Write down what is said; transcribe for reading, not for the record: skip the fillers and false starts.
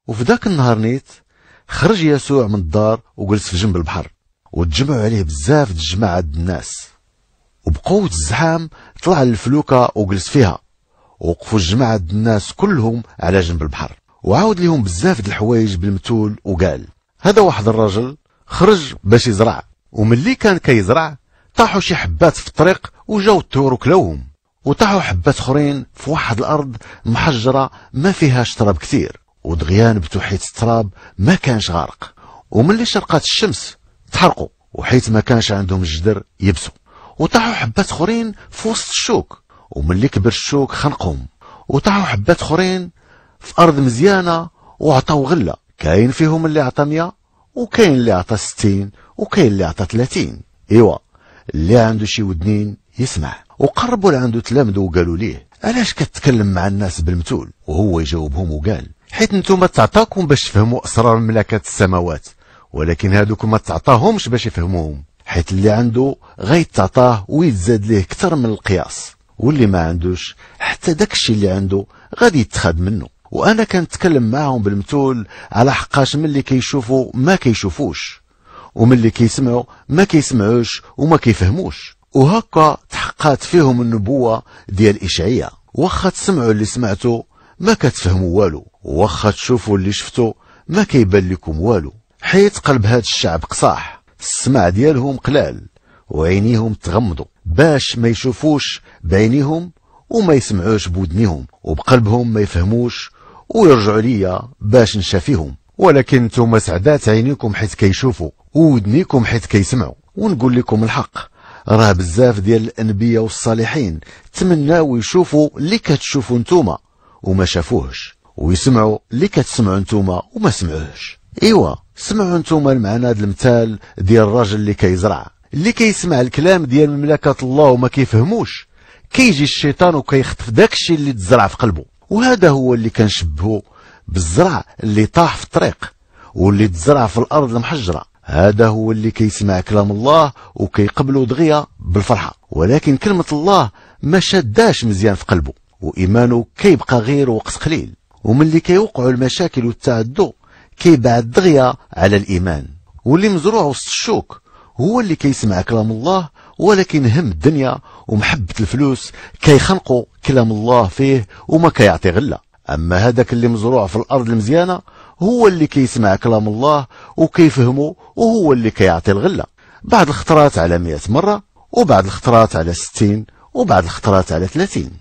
وفي ذاك النهار نيت خرج يسوع من الدار وجلس في جنب البحر، وتجمعوا عليه بزاف د الجماعة د الناس، وبقوة الزحام طلع للفلوكة وجلس فيها، ووقفوا الجماعة د الناس كلهم على جنب البحر، وعاود ليهم بزاف د الحوايج بالمثول وقال: هذا واحد الرجل خرج باش يزرع، وملي كان كيزرع طاحوا شي حبات في الطريق وجاو الطيور وكلاوهم، وطاحوا حبات اخرين في واحد الارض محجره ما فيهاش تراب كثير، ودغيا نبتوا حيت التراب ما كانش غارق، وملي شرقات الشمس تحرقوا، وحيت ما كانش عندهم الجدر يبسوا، وطاحوا حبات اخرين في وسط الشوك، وملي كبر الشوك خنقهم، وطاحوا حبات اخرين في ارض مزيانه وعطاو غله، كاين فيهم اللي عطى 100 وكاين اللي عطى 60 وكاين اللي عطى 30. ايوا اللي عنده شي ودنين يسمع. وقربوا لعندو تلامذو وقالوا ليه: علاش كتكلم مع الناس بالمثول؟ وهو يجاوبهم وقال: حيت نتوما تعطاكم باش تفهموا اسرار مملكه السماوات، ولكن هادوك ما تعطاهمش باش يفهموهم، حيت اللي عنده غيتعطاه ويتزاد ليه كتر من القياس، واللي ما عندوش حتى داكشي اللي عنده غادي يتخاد منه. وانا كنتكلم معاهم بالمثول على حقاش ملي كيشوفوا ما كيشوفوش، وملي كيسمعوا ما كيسمعوش وما كيفهموش، وهكا تحققت فيهم النبوة ديال إشعياء: واخا تسمعوا اللي سمعتوا ما كتفهموا والو، واخا تشوفوا اللي شفتوا ما كيبان لكم والو، حيت قلب هاد الشعب قصاح، السمع ديالهم قلال، وعينيهم تغمضوا باش ما يشوفوش بعينيهم وما يسمعوش بودنيهم، وبقلبهم ما يفهموش ويرجعوا ليا باش نشافيهم. ولكن نتوما سعدات عينيكم حيت كيشوفوا، وودنيكم حيت كيسمعوا. ونقول لكم الحق، راه بزاف ديال الانبياء والصالحين تمناو يشوفوا اللي كتشوفوا نتوما وما شافوهش، ويسمعوا اللي كتسمعوا نتوما وما سمعوهش. ايوا سمعوا نتوما المعنى هذا المثال ديال الراجل اللي كيزرع، اللي كيسمع الكلام ديال مملكة الله وما كيفهموش، كيجي الشيطان وكيخطف داكشي اللي تزرع في قلبه. وهذا هو اللي كنشبهه بالزرع اللي طاح في الطريق واللي تزرع في الارض المحجره. هذا هو اللي كيسمع كلام الله وكيقبله دغيا بالفرحه، ولكن كلمه الله ما شاداش مزيان في قلبه، وايمانه كيبقى غير وقت قليل، وملي كيوقعوا المشاكل والتعدي كيبعد دغيا على الايمان. واللي مزروع وسط الشوك هو اللي كيسمع كلام الله، ولكن هم الدنيا ومحبة الفلوس كيخنقوا كلام الله فيه وما كيعطي غلة. اما هذاك اللي مزروع في الارض المزيانة هو اللي كيسمع كلام الله وكيفهمه، وهو اللي كيعطي الغلة، بعض الخطرات على 100 مرة، وبعض الخطرات على 60، وبعض الخطرات على 30.